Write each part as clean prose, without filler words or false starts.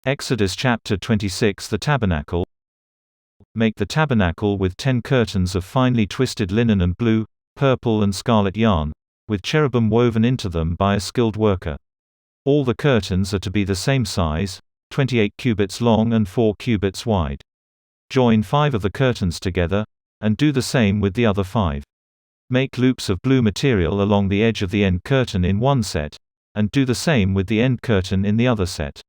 Exodus chapter 26. The tabernacle. Make the tabernacle with 10 curtains of finely twisted linen and blue, purple and scarlet yarn, with cherubim woven into them by a skilled worker. All the curtains are to be the same size, 28 cubits long and 4 cubits wide. Join 5 of the curtains together, and do the same with the other 5. Make loops of blue material along the edge of the end curtain in one set, and do the same with the end curtain in the other set.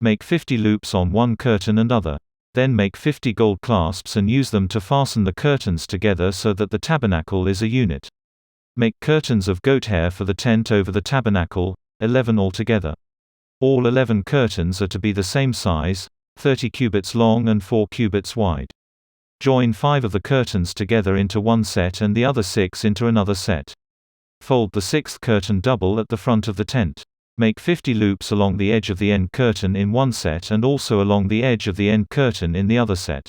Make 50 loops on one curtain and other. Then make 50 gold clasps and use them to fasten the curtains together so that the tabernacle is a unit. Make curtains of goat hair for the tent over the tabernacle, 11 altogether. All 11 curtains are to be the same size, 30 cubits long and 4 cubits wide. Join 5 of the curtains together into one set and the other 6 into another set. Fold the 6th curtain double at the front of the tent. Make 50 loops along the edge of the end curtain in one set and also along the edge of the end curtain in the other set.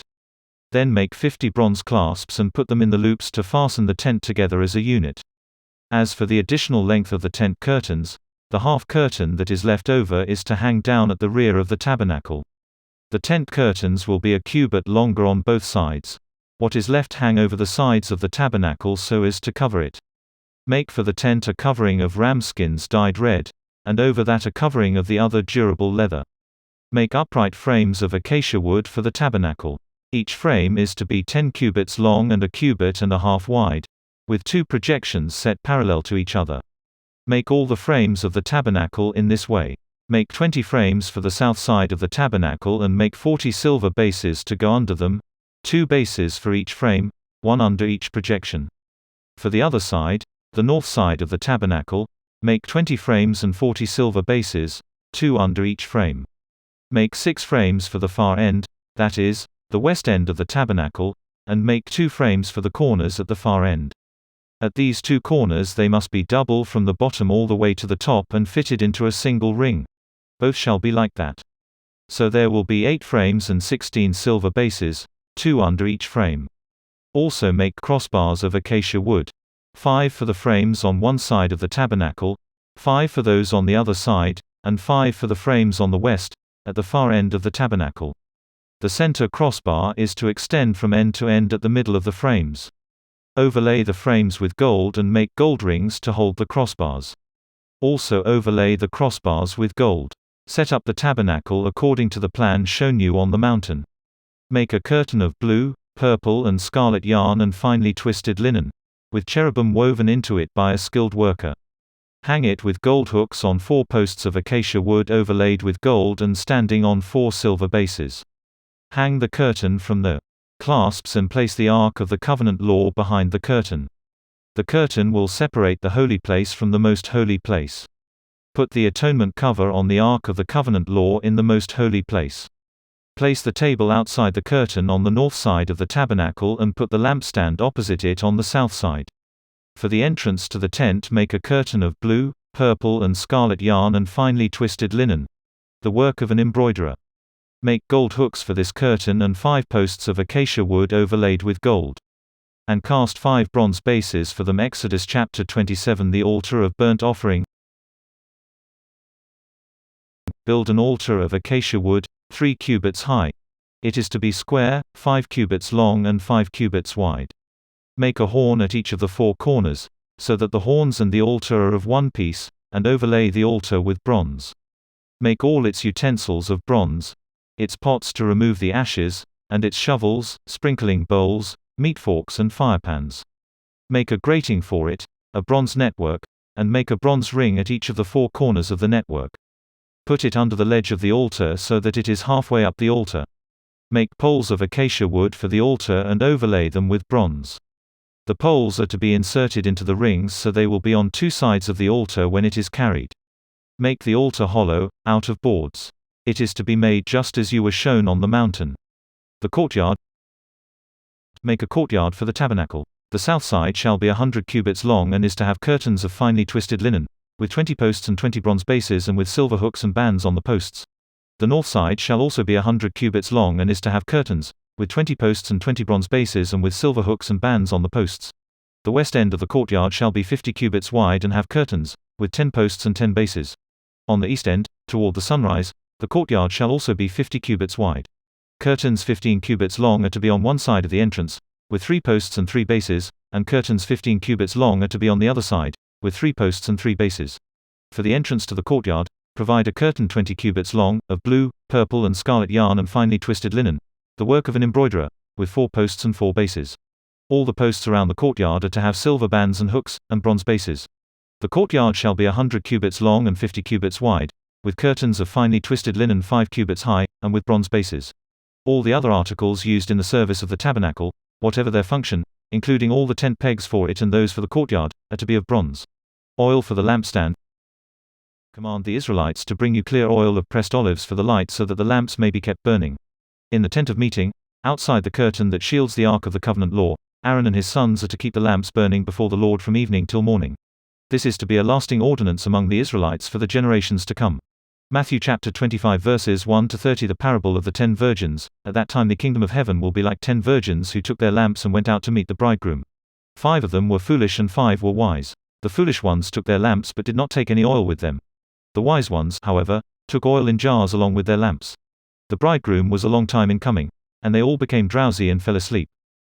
Then make 50 bronze clasps and put them in the loops to fasten the tent together as a unit. As for the additional length of the tent curtains, the half curtain that is left over is to hang down at the rear of the tabernacle. The tent curtains will be a cubit longer on both sides. What is left hang over the sides of the tabernacle so as to cover it. Make for the tent a covering of ram skins dyed red, and over that a covering of the other durable leather. Make upright frames of acacia wood for the tabernacle. Each frame is to be 10 cubits long and a cubit and a half wide, with 2 projections set parallel to each other. Make all the frames of the tabernacle in this way. Make 20 frames for the south side of the tabernacle and make 40 silver bases to go under them, 2 bases for each frame, 1 under each projection. For the other side, the north side of the tabernacle, make 20 frames and 40 silver bases, 2 under each frame. Make 6 frames for the far end, that is, the west end of the tabernacle, and make 2 frames for the corners at the far end. At these 2 corners they must be double from the bottom all the way to the top and fitted into a single ring. Both shall be like that. So there will be 8 frames and 16 silver bases, 2 under each frame. Also make crossbars of acacia wood. 5 for the frames on one side of the tabernacle, 5 for those on the other side, and 5 for the frames on the west, at the far end of the tabernacle. The center crossbar is to extend from end to end at the middle of the frames. Overlay the frames with gold and make gold rings to hold the crossbars. Also overlay the crossbars with gold. Set up the tabernacle according to the plan shown you on the mountain. Make a curtain of blue, purple and scarlet yarn and finely twisted linen, with cherubim woven into it by a skilled worker. Hang it with gold hooks on 4 posts of acacia wood overlaid with gold and standing on 4 silver bases. Hang the curtain from the clasps and place the Ark of the Covenant law behind the curtain. The curtain will separate the holy place from the most holy place. Put the atonement cover on the Ark of the Covenant law in the most holy place. Place the table outside the curtain on the north side of the tabernacle and put the lampstand opposite it on the south side. For the entrance to the tent make a curtain of blue, purple and scarlet yarn and finely twisted linen, the work of an embroiderer. Make gold hooks for this curtain and 5 posts of acacia wood overlaid with gold. And cast 5 bronze bases for them. Exodus chapter 27. The altar of burnt offering. Build an altar of acacia wood, 3 cubits high. It is to be square, 5 cubits long and 5 cubits wide. Make a horn at each of the 4 corners, so that the horns and the altar are of one piece, and overlay the altar with bronze. Make all its utensils of bronze, its pots to remove the ashes, and its shovels, sprinkling bowls, meat forks and firepans. Make a grating for it, a bronze network, and make a bronze ring at each of the 4 corners of the network. Put it under the ledge of the altar so that it is halfway up the altar. Make poles of acacia wood for the altar and overlay them with bronze. The poles are to be inserted into the rings so they will be on 2 sides of the altar when it is carried. Make the altar hollow, out of boards. It is to be made just as you were shown on the mountain. The courtyard. Make a courtyard for the tabernacle. The south side shall be 100 cubits long and is to have curtains of finely twisted linen, with 20 posts and 20 bronze bases and with silver hooks and bands on the posts. The north side shall also be 100 cubits long and is to have curtains, with 20 posts and 20 bronze bases and with silver hooks and bands on the posts. The west end of the courtyard shall be 50 cubits wide and have curtains, with 10 posts and 10 bases. On the east end, toward the sunrise, The courtyard shall also be 50 cubits wide. Curtains 15 cubits long are to be on one side of the entrance, with 3 posts and 3 bases, and curtains 15 cubits long are to be on the other side, with 3 posts and 3 bases. For the entrance to the courtyard, provide a curtain 20 cubits long, of blue, purple and scarlet yarn and finely twisted linen, the work of an embroiderer, with 4 posts and 4 bases. All the posts around the courtyard are to have silver bands and hooks, and bronze bases. The courtyard shall be 100 cubits long and 50 cubits wide, with curtains of finely twisted linen 5 cubits high, and with bronze bases. All the other articles used in the service of the tabernacle, whatever their function, including all the tent pegs for it and those for the courtyard, are to be of bronze. Oil for the lampstand. Command the Israelites to bring you clear oil of pressed olives for the light so that the lamps may be kept burning. In the tent of meeting, outside the curtain that shields the ark of the covenant law, Aaron and his sons are to keep the lamps burning before the Lord from evening till morning. This is to be a lasting ordinance among the Israelites for the generations to come. Matthew chapter 25 verses 1 to 30. The parable of the 10 virgins. At that time the kingdom of heaven will be like 10 virgins who took their lamps and went out to meet the bridegroom. 5 of them were foolish and 5 were wise. The foolish ones took their lamps but did not take any oil with them. The wise ones, however, took oil in jars along with their lamps. The bridegroom was a long time in coming, and they all became drowsy and fell asleep.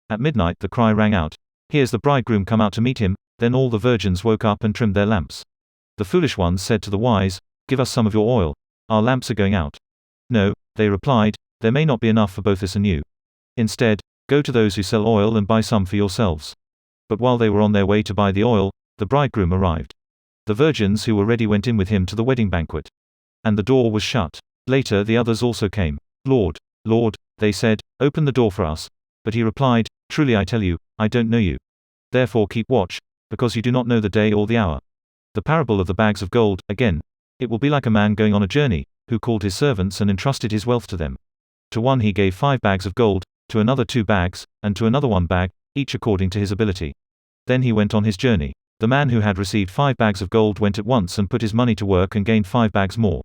At midnight the cry rang out, "Here's the bridegroom, come out to meet him." Then all the virgins woke up and trimmed their lamps. The foolish ones said to the wise, "Give us some of your oil. Our lamps are going out." "No," they replied, "there may not be enough for both us and you. Instead, go to those who sell oil and buy some for yourselves." But while they were on their way to buy the oil, the bridegroom arrived. The virgins who were ready went in with him to the wedding banquet. And the door was shut. Later the others also came. "Lord, Lord," they said, "open the door for us." But he replied, "Truly I tell you, I don't know you. Therefore keep watch, because you do not know the day or the hour." The parable of the bags of gold. Again, it will be like a man going on a journey, who called his servants and entrusted his wealth to them. To one he gave 5 bags of gold, to another 2 bags, and to another 1 bag, each according to his ability. Then he went on his journey. The man who had received 5 bags of gold went at once and put his money to work and gained 5 bags more.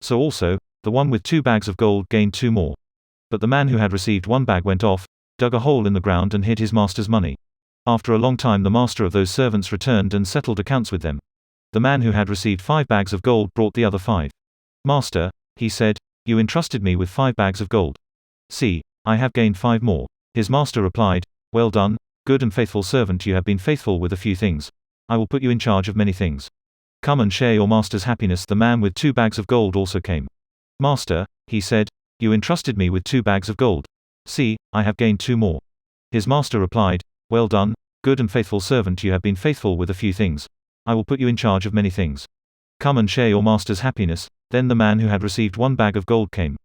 So also, the one with 2 bags of gold gained 2 more. But the man who had received 1 bag went off, dug a hole in the ground and hid his master's money. After a long time the master of those servants returned and settled accounts with them. The man who had received 5 bags of gold brought the other 5. "Master," he said, "you entrusted me with 5 bags of gold. See, I have gained 5 more." His master replied, "Well done, good and faithful servant, you have been faithful with a few things. I will put you in charge of many things. Come and share your master's happiness." The man with 2 bags of gold also came. "Master," he said, "you entrusted me with 2 bags of gold. See, I have gained 2 more." His master replied, "Well done, good and faithful servant, you have been faithful with a few things. I will put you in charge of many things. Come and share your master's happiness." Then the man who had received 1 bag of gold came.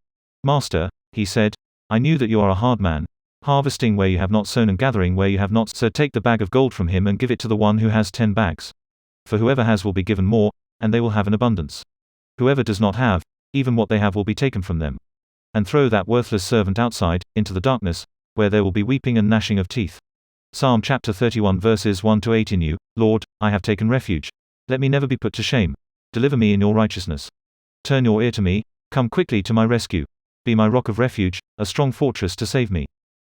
"Master," he said, "I knew that you are a hard man, harvesting where you have not sown and gathering where you have not, so take the bag of gold from him and give it to the one who has 10 bags. For whoever has will be given more, and they will have an abundance. Whoever does not have, even what they have will be taken from them. And throw that worthless servant outside, into the darkness, where there will be weeping and gnashing of teeth." Psalm chapter 31 verses 1 to 8. In you, Lord, I have taken refuge. Let me never be put to shame. Deliver me in your righteousness. Turn your ear to me, come quickly to my rescue. Be my rock of refuge, a strong fortress to save me.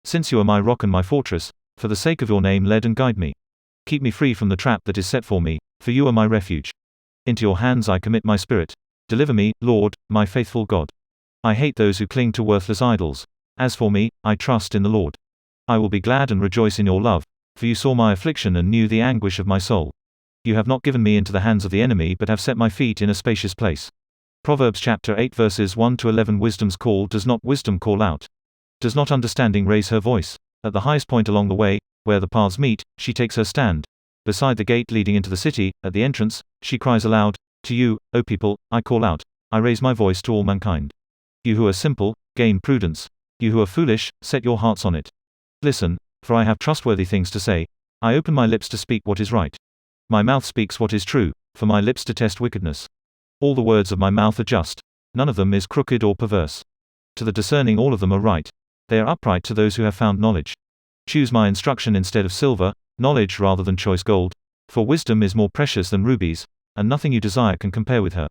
Since you are my rock and my fortress, for the sake of your name lead and guide me. Keep me free from the trap that is set for me, for you are my refuge. Into your hands I commit my spirit. Deliver me, Lord, my faithful God. I hate those who cling to worthless idols. As for me, I trust in the Lord. I will be glad and rejoice in your love, for you saw my affliction and knew the anguish of my soul. You have not given me into the hands of the enemy but have set my feet in a spacious place. Proverbs chapter 8 verses 1 to 11. Wisdom's call. Does not wisdom call out? Does not understanding raise her voice? At the highest point along the way, where the paths meet, she takes her stand. Beside the gate leading into the city, at the entrance, she cries aloud, "To you, O people, I call out. I raise my voice to all mankind. You who are simple, gain prudence. You who are foolish, set your hearts on it. Listen, for I have trustworthy things to say. I open my lips to speak what is right. My mouth speaks what is true, for my lips detest wickedness. All the words of my mouth are just. None of them is crooked or perverse. To the discerning all of them are right. They are upright to those who have found knowledge. Choose my instruction instead of silver, knowledge rather than choice gold. For wisdom is more precious than rubies, and nothing you desire can compare with her.